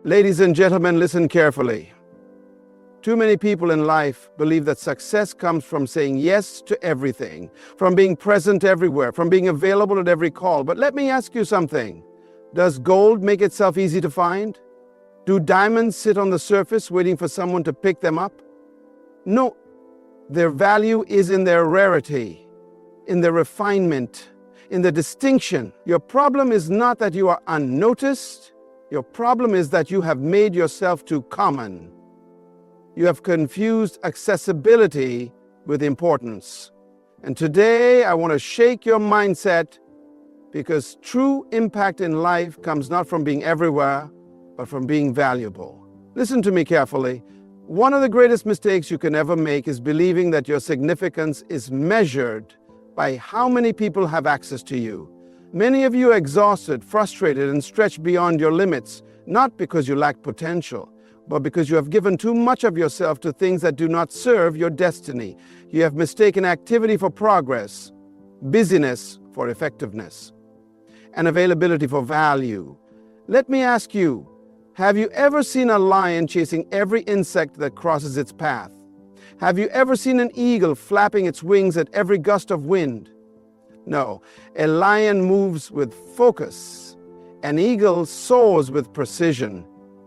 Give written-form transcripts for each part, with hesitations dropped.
Ladies and gentlemen, listen carefully. Too many people in life believe that success comes from saying yes to everything, from being present everywhere, from being available at every call. But let me ask you something. Does gold make itself easy to find? Do diamonds sit on the surface waiting for someone to pick them up? No. Their value is in their rarity, in their refinement, in the distinction. Your problem is not that you are unnoticed. Your problem is that you have made yourself too common. You have confused accessibility with importance. And today I want to shake your mindset, because true impact in life comes not from being everywhere, but from being valuable. Listen to me carefully. One of the greatest mistakes you can ever make is believing that your significance is measured by how many people have access to you. Many of you are exhausted, frustrated, and stretched beyond your limits, not because you lack potential, but because you have given too much of yourself to things that do not serve your destiny. You have mistaken activity for progress, busyness for effectiveness, and availability for value. Let me ask you, have you ever seen a lion chasing every insect that crosses its path? Have you ever seen an eagle flapping its wings at every gust of wind? No, a lion moves with focus. An eagle soars with precision.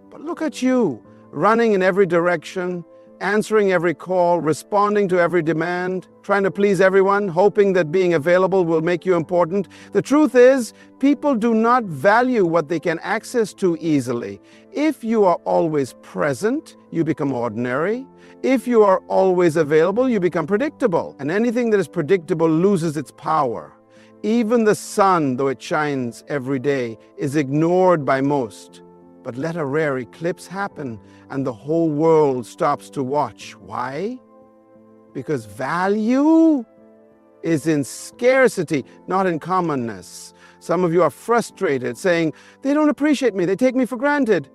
But look at you, running in every direction, answering every call, responding to every demand, trying to please everyone, hoping that being available will make you important. The truth is, people do not value what they can access to easily. If you are always present, you become ordinary. If you are always available, you become predictable. And anything that is predictable loses its power. Even the sun, though it shines every day, is ignored by most. But let a rare eclipse happen and the whole world stops to watch. Why? Because value is in scarcity, not in commonness. Some of you are frustrated, saying, they don't appreciate me, they take me for granted.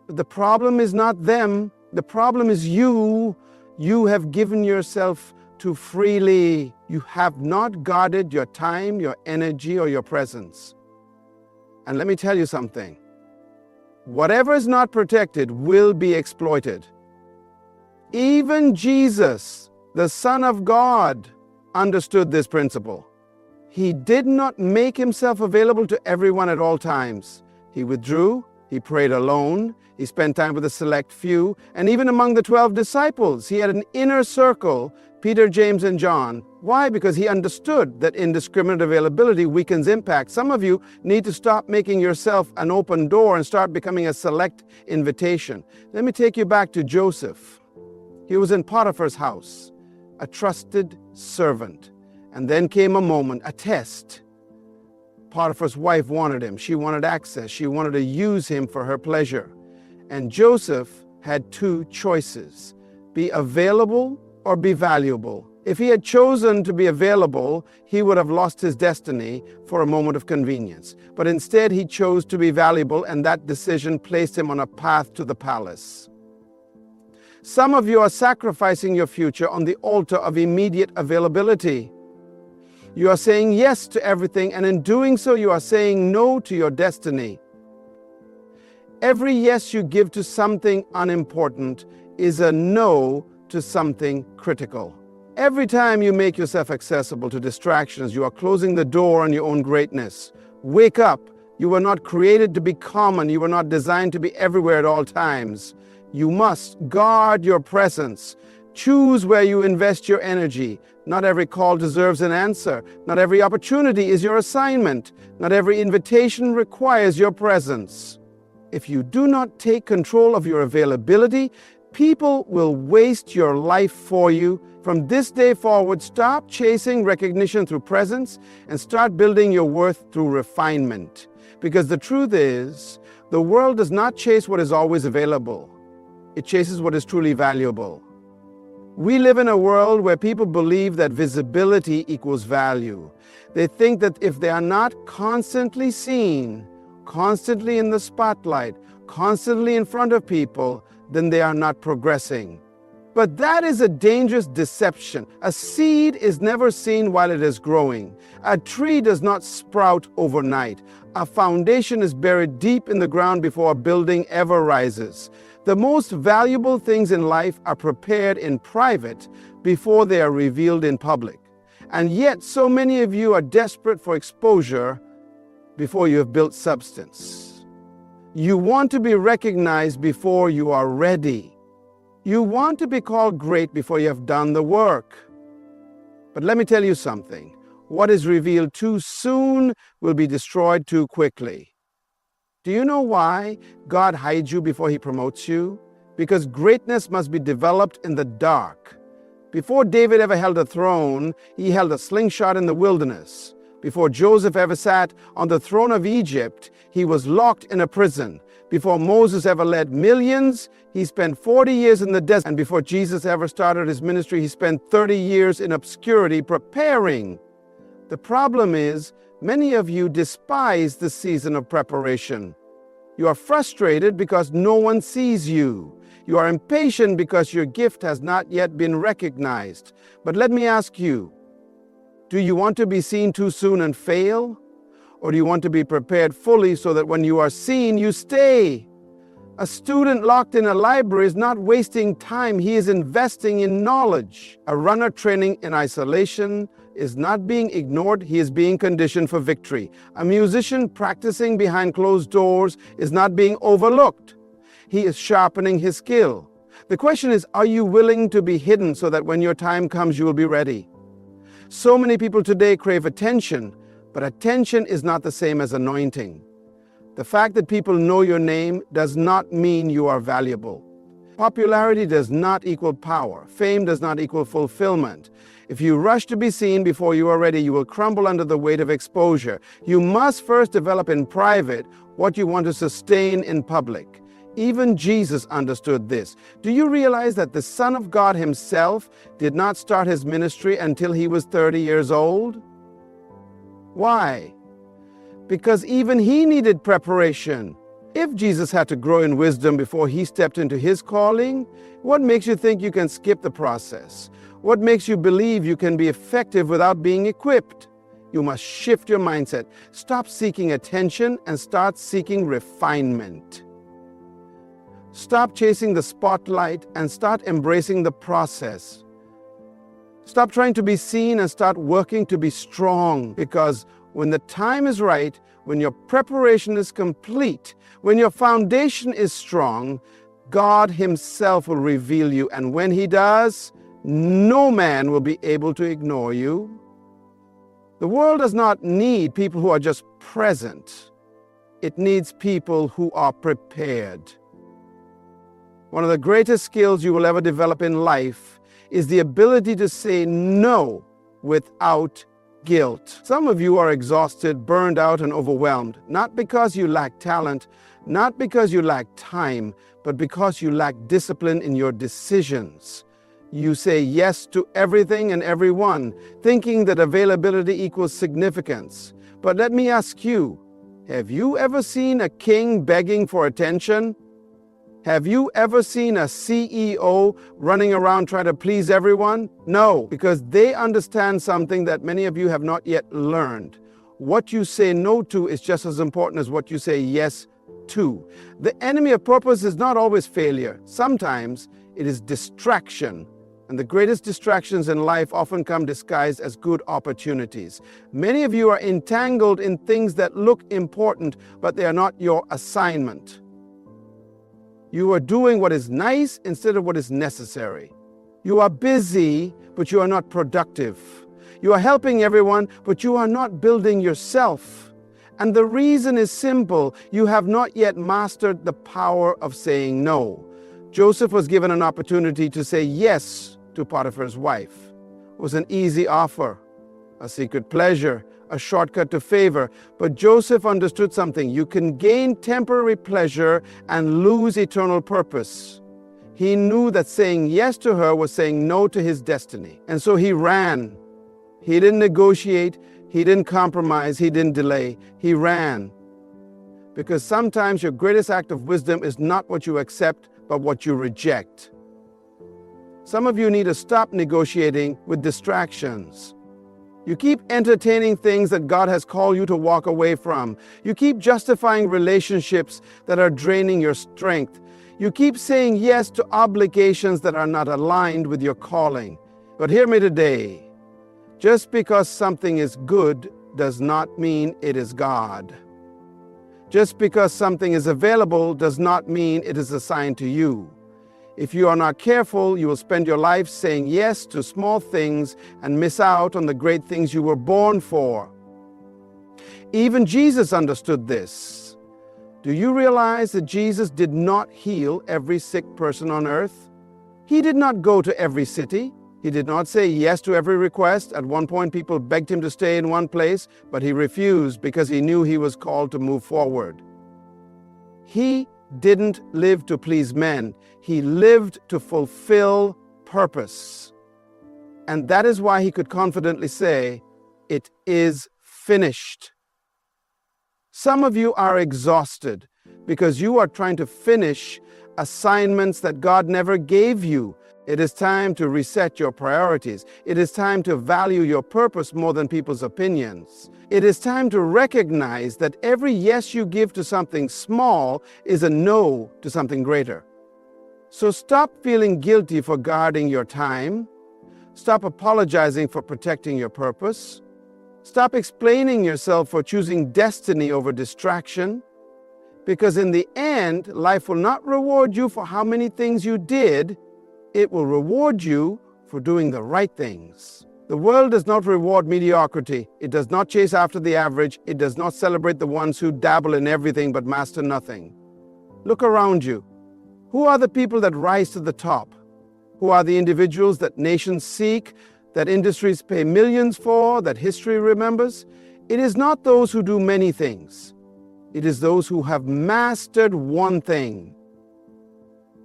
But the problem is not them, the problem is you. You have given yourself too freely. You have not guarded your time, your energy, or your presence. And let me tell you something. Whatever is not protected will be exploited. Even Jesus, the Son of God, understood this principle. He did not make himself available to everyone at all times. He withdrew, he prayed alone, he spent time with a select few, and even among the 12 disciples, he had an inner circle, Peter, James, and John. Why? Because he understood that indiscriminate availability weakens impact. Some of you need to stop making yourself an open door and start becoming a select invitation. Let me take you back to Joseph. He was in Potiphar's house, a trusted servant. And then came a moment, a test. Potiphar's wife wanted him. She wanted access. She wanted to use him for her pleasure. And Joseph had two choices: be available or be valuable. If he had chosen to be available, he would have lost his destiny for a moment of convenience. But instead, he chose to be valuable, and that decision placed him on a path to the palace. Some of you are sacrificing your future on the altar of immediate availability. You are saying yes to everything, and in doing so, you are saying no to your destiny. Every yes you give to something unimportant is a no to something critical. Every time you make yourself accessible to distractions, you are closing the door on your own greatness. Wake up. You were not created to be common. You were not designed to be everywhere at all times. You must guard your presence. Choose where you invest your energy. Not every call deserves an answer. Not every opportunity is your assignment. Not every invitation requires your presence. If you do not take control of your availability, people will waste your life for you. From this day forward, stop chasing recognition through presence and start building your worth through refinement. Because the truth is, the world does not chase what is always available. It chases what is truly valuable. We live in a world where people believe that visibility equals value. They think that if they are not constantly seen, constantly in the spotlight, constantly in front of people, then they are not progressing. But that is a dangerous deception. A seed is never seen while it is growing. A tree does not sprout overnight. A foundation is buried deep in the ground before a building ever rises. The most valuable things in life are prepared in private before they are revealed in public. And yet, so many of you are desperate for exposure before you have built substance. You want to be recognized before you are ready. You want to be called great before you have done the work. But let me tell you something. What is revealed too soon will be destroyed too quickly. Do you know why God hides you before He promotes you? Because greatness must be developed in the dark. Before David ever held a throne, he held a slingshot in the wilderness. Before Joseph ever sat on the throne of Egypt, he was locked in a prison. Before Moses ever led millions, he spent 40 years in the desert. And before Jesus ever started his ministry, he spent 30 years in obscurity preparing. The problem is, many of you despise the season of preparation. You are frustrated because no one sees you. You are impatient because your gift has not yet been recognized. But let me ask you, do you want to be seen too soon and fail? Or do you want to be prepared fully so that when you are seen, you stay? A student locked in a library is not wasting time. He is investing in knowledge. A runner training in isolation is not being ignored. He is being conditioned for victory. A musician practicing behind closed doors is not being overlooked. He is sharpening his skill. The question is, are you willing to be hidden so that when your time comes, you will be ready? So many people today crave attention, but attention is not the same as anointing. The fact that people know your name does not mean you are valuable. Popularity does not equal power. Fame does not equal fulfillment. If you rush to be seen before you are ready, you will crumble under the weight of exposure. You must first develop in private what you want to sustain in public. Even Jesus understood this. Do you realize that the Son of God himself did not start his ministry until he was 30 years old? Why? Because even he needed preparation. If Jesus had to grow in wisdom before he stepped into his calling, what makes you think you can skip the process? What makes you believe you can be effective without being equipped? You must shift your mindset. Stop seeking attention and start seeking refinement. Stop chasing the spotlight and start embracing the process. Stop trying to be seen and start working to be strong, because when the time is right, when your preparation is complete, when your foundation is strong, God himself will reveal you. And when he does, no man will be able to ignore you. The world does not need people who are just present. It needs people who are prepared. One of the greatest skills you will ever develop in life is the ability to say no without guilt. Some of you are exhausted, burned out, and overwhelmed, not because you lack talent, not because you lack time, but because you lack discipline in your decisions. You say yes to everything and everyone, thinking that availability equals significance. But let me ask you, have you ever seen a king begging for attention? Have you ever seen a CEO running around trying to please everyone? No, because they understand something that many of you have not yet learned. What you say no to is just as important as what you say yes to. The enemy of purpose is not always failure. Sometimes it is distraction. And the greatest distractions in life often come disguised as good opportunities. Many of you are entangled in things that look important, but they are not your assignment. You are doing what is nice instead of what is necessary. You are busy, but you are not productive. You are helping everyone, but you are not building yourself. And the reason is simple. You have not yet mastered the power of saying no. Joseph was given an opportunity to say yes to Potiphar's wife. It was an easy offer, a secret pleasure, a shortcut to favor. But Joseph understood something. You can gain temporary pleasure and lose eternal purpose. He knew that saying yes to her was saying no to his destiny. And so he ran. He didn't negotiate. He didn't compromise. He didn't delay. He ran. Because sometimes your greatest act of wisdom is not what you accept, but what you reject. Some of you need to stop negotiating with distractions. You keep entertaining things that God has called you to walk away from. You keep justifying relationships that are draining your strength. You keep saying yes to obligations that are not aligned with your calling. But hear me today. Just because something is good does not mean it is God. Just because something is available does not mean it is assigned to you. If you are not careful, you will spend your life saying yes to small things and miss out on the great things you were born for. Even Jesus understood this. Do you realize that Jesus did not heal every sick person on earth? He did not go to every city. He did not say yes to every request. At one point, people begged him to stay in one place, but he refused because he knew he was called to move forward. He didn't live to please men. He lived to fulfill purpose. And that is why he could confidently say, "It is finished." Some of you are exhausted because you are trying to finish assignments that God never gave you. It is time to reset your priorities. It is time to value your purpose more than people's opinions. It is time to recognize that every yes you give to something small is a no to something greater. So stop feeling guilty for guarding your time. Stop apologizing for protecting your purpose. Stop explaining yourself for choosing destiny over distraction. Because in the end, life will not reward you for how many things you did. It will reward you for doing the right things. The world does not reward mediocrity. It does not chase after the average. It does not celebrate the ones who dabble in everything but master nothing. Look around you. Who are the people that rise to the top? Who are the individuals that nations seek, that industries pay millions for, that history remembers? It is not those who do many things. It is those who have mastered one thing.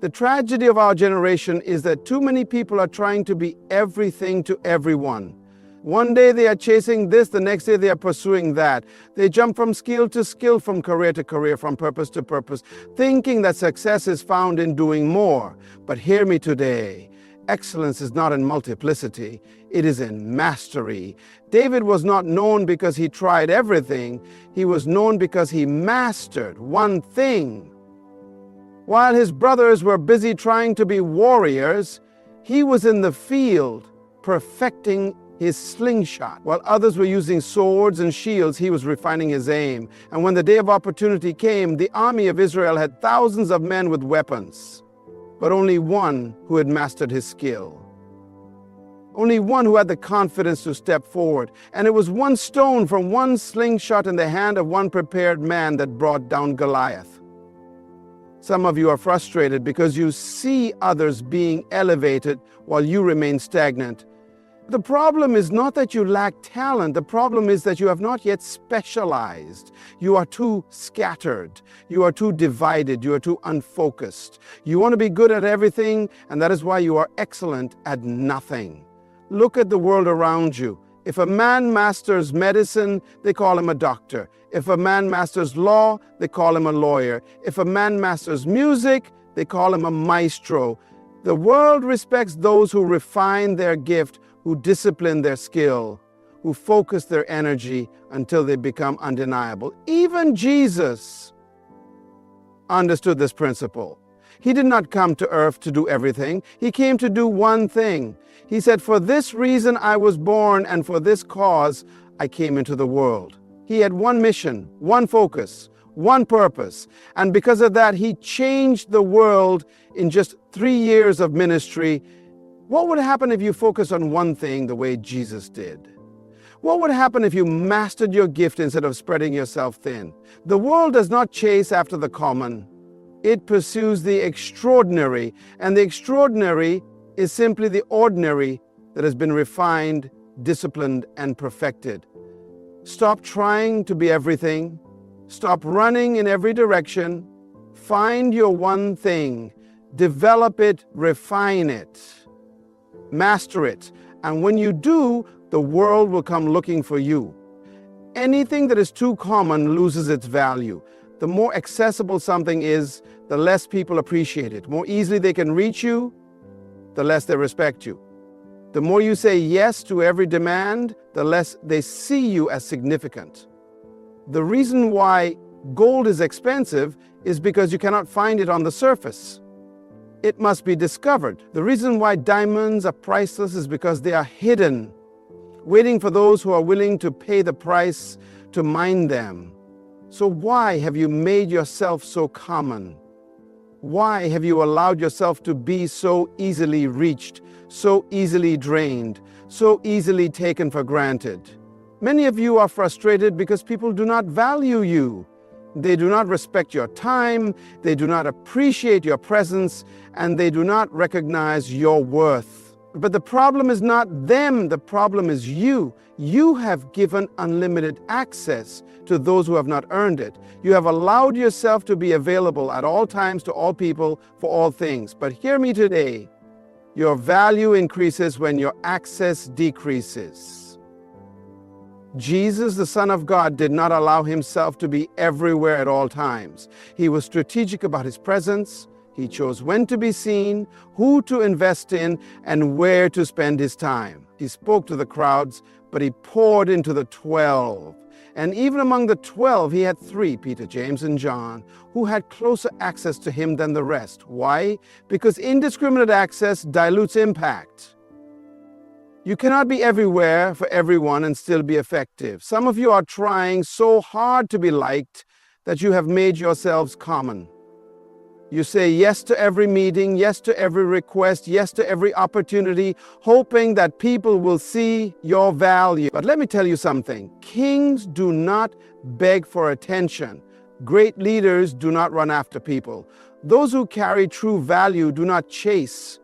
The tragedy of our generation is that too many people are trying to be everything to everyone. One day they are chasing this, the next day they are pursuing that. They jump from skill to skill, from career to career, from purpose to purpose, thinking that success is found in doing more. But hear me today. Excellence is not in multiplicity, it is in mastery. David was not known because he tried everything. He was known because he mastered one thing. While his brothers were busy trying to be warriors, he was in the field perfecting his slingshot. While others were using swords and shields, he was refining his aim. And when the day of opportunity came, the army of Israel had thousands of men with weapons, but only one who had mastered his skill. Only one who had the confidence to step forward. And it was one stone from one slingshot in the hand of one prepared man that brought down Goliath. Some of you are frustrated because you see others being elevated while you remain stagnant. The problem is not that you lack talent. The problem is that you have not yet specialized. You are too scattered. You are too divided. You are too unfocused. You want to be good at everything, and that is why you are excellent at nothing. Look at the world around you. If a man masters medicine, they call him a doctor. If a man masters law, they call him a lawyer. If a man masters music, they call him a maestro. The world respects those who refine their gift, who discipline their skill, who focus their energy until they become undeniable. Even Jesus understood this principle. He did not come to earth to do everything. He came to do one thing. He said, "For this reason I was born, and for this cause I came into the world." He had one mission, one focus, one purpose. And because of that, he changed the world in just 3 years of ministry. What would happen if you focus on one thing the way Jesus did? What would happen if you mastered your gift instead of spreading yourself thin? The world does not chase after the common. It pursues the extraordinary, and the extraordinary is simply the ordinary that has been refined, disciplined, and perfected. Stop trying to be everything. Stop running in every direction. Find your one thing. Develop it, refine it, master it. And when you do, the world will come looking for you. Anything that is too common loses its value. The more accessible something is, the less people appreciate it. More easily they can reach you, the less they respect you. The more you say yes to every demand, the less they see you as significant. The reason why gold is expensive is because you cannot find it on the surface. It must be discovered. The reason why diamonds are priceless is because they are hidden, waiting for those who are willing to pay the price to mine them. So why have you made yourself so common? Why have you allowed yourself to be so easily reached, so easily drained, so easily taken for granted? Many of you are frustrated because people do not value you. They do not respect your time, they do not appreciate your presence, and they do not recognize your worth. But the problem is not them, the problem is you. You have given unlimited access to those who have not earned it. You have allowed yourself to be available at all times to all people for all things. But hear me today, your value increases when your access decreases. Jesus, the Son of God, did not allow himself to be everywhere at all times. He was strategic about his presence. He chose when to be seen, who to invest in, and where to spend his time. He spoke to the crowds, but he poured into the 12. And even among the 12, he had 3, Peter, James, and John, who had closer access to him than the rest. Why? Because indiscriminate access dilutes impact. You cannot be everywhere for everyone and still be effective. Some of you are trying so hard to be liked that you have made yourselves common. You say yes to every meeting, yes to every request, yes to every opportunity, hoping that people will see your value. But let me tell you something. Kings do not beg for attention. Great leaders do not run after people. Those who carry true value do not chase.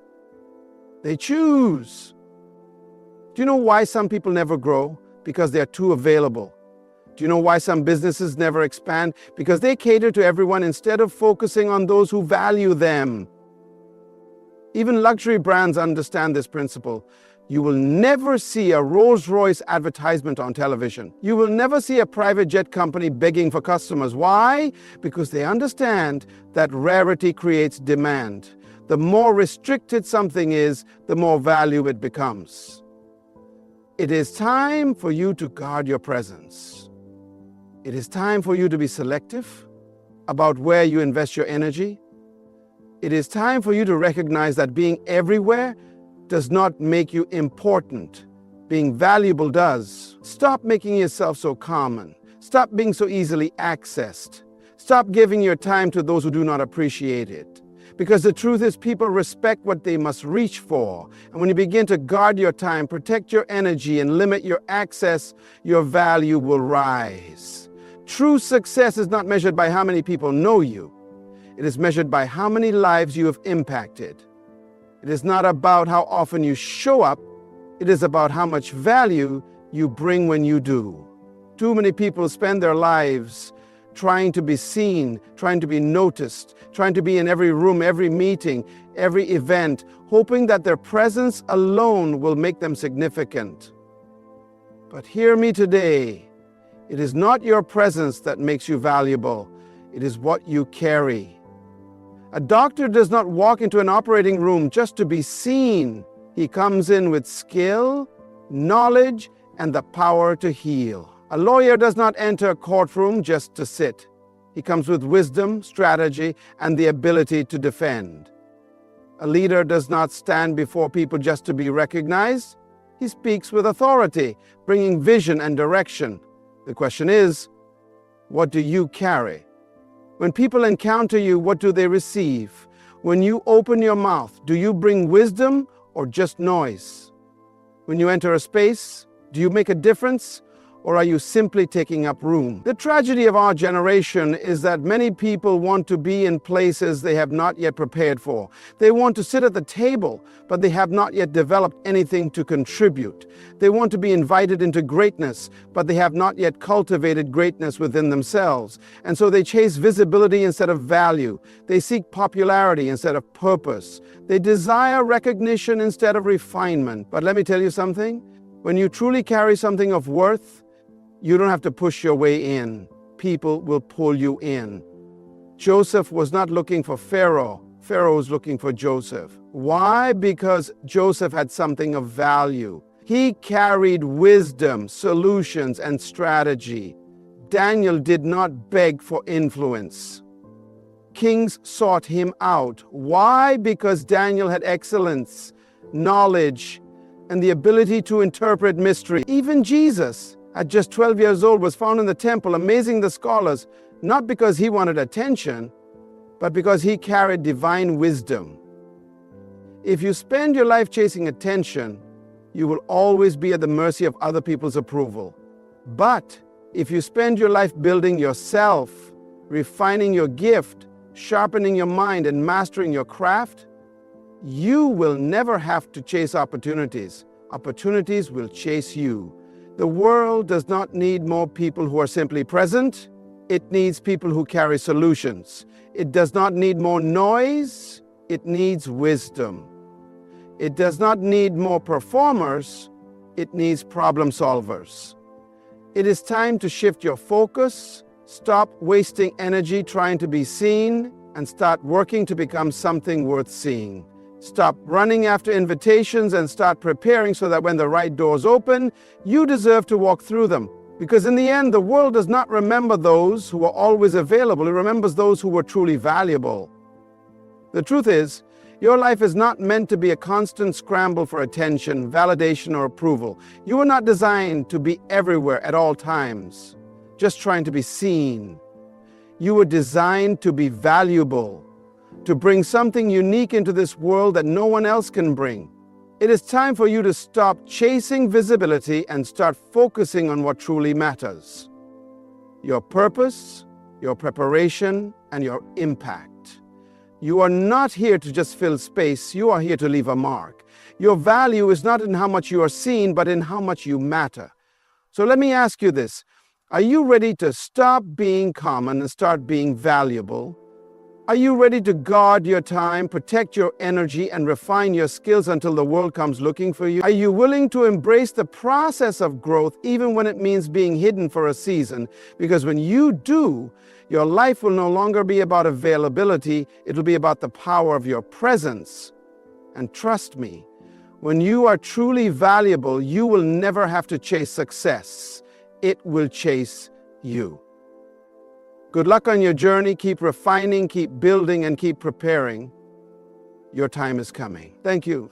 They choose. Do you know why some people never grow? Because they're too available. Do you know why some businesses never expand? Because they cater to everyone instead of focusing on those who value them. Even luxury brands understand this principle. You will never see a Rolls-Royce advertisement on television. You will never see a private jet company begging for customers. Why? Because they understand that rarity creates demand. The more restricted something is, the more value it becomes. It is time for you to guard your presence. It is time for you to be selective about where you invest your energy. It is time for you to recognize that being everywhere does not make you important. Being valuable does. Stop making yourself so common. Stop being so easily accessed. Stop giving your time to those who do not appreciate it. Because the truth is, people respect what they must reach for. And when you begin to guard your time, protect your energy, and limit your access, your value will rise. True success is not measured by how many people know you. It is measured by how many lives you have impacted. It is not about how often you show up. It is about how much value you bring when you do. Too many people spend their lives trying to be seen, trying to be noticed, trying to be in every room, every meeting, every event, hoping that their presence alone will make them significant. But hear me today. It is not your presence that makes you valuable. It is what you carry. A doctor does not walk into an operating room just to be seen. He comes in with skill, knowledge, and the power to heal. A lawyer does not enter a courtroom just to sit. He comes with wisdom, strategy, and the ability to defend. A leader does not stand before people just to be recognized. He speaks with authority, bringing vision and direction. The question is, what do you carry? When people encounter you, what do they receive? When you open your mouth, do you bring wisdom or just noise? When you enter a space, do you make a difference? Or are you simply taking up room? The tragedy of our generation is that many people want to be in places they have not yet prepared for. They want to sit at the table, but they have not yet developed anything to contribute. They want to be invited into greatness, but they have not yet cultivated greatness within themselves. And so they chase visibility instead of value. They seek popularity instead of purpose. They desire recognition instead of refinement. But let me tell you something. When you truly carry something of worth, you don't have to push your way in. People will pull you in. Joseph was not looking for Pharaoh. Pharaoh was looking for Joseph. Why? Because Joseph had something of value. He carried wisdom, solutions, and strategy. Daniel did not beg for influence. Kings sought him out. Why? Because Daniel had excellence, knowledge, and the ability to interpret mystery. Even Jesus, at just 12 years old, was found in the temple amazing the scholars, not because he wanted attention, but because he carried divine wisdom. If you spend your life chasing attention, you will always be at the mercy of other people's approval. But if you spend your life building yourself, refining your gift, sharpening your mind, and mastering your craft, you will never have to chase opportunities. Opportunities will chase you. The world does not need more people who are simply present. It needs people who carry solutions. It does not need more noise. It needs wisdom. It does not need more performers. It needs problem solvers. It is time to shift your focus, stop wasting energy trying to be seen, and start working to become something worth seeing. Stop running after invitations and start preparing so that when the right doors open, you deserve to walk through them. Because in the end, the world does not remember those who are always available. It remembers those who were truly valuable. The truth is, your life is not meant to be a constant scramble for attention, validation, or approval. You are not designed to be everywhere at all times, just trying to be seen. You were designed to be valuable, to bring something unique into this world that no one else can bring. It is time for you to stop chasing visibility and start focusing on what truly matters: your purpose, your preparation, and your impact. You are not here to just fill space. You are here to leave a mark. Your value is not in how much you are seen, but in how much you matter. So let me ask you this. Are you ready to stop being common and start being valuable? Are you ready to guard your time, protect your energy, and refine your skills until the world comes looking for you? Are you willing to embrace the process of growth even when it means being hidden for a season? Because when you do, your life will no longer be about availability. It'll be about the power of your presence. And trust me, when you are truly valuable, you will never have to chase success. It will chase you. Good luck on your journey. Keep refining, keep building, and keep preparing. Your time is coming. Thank you.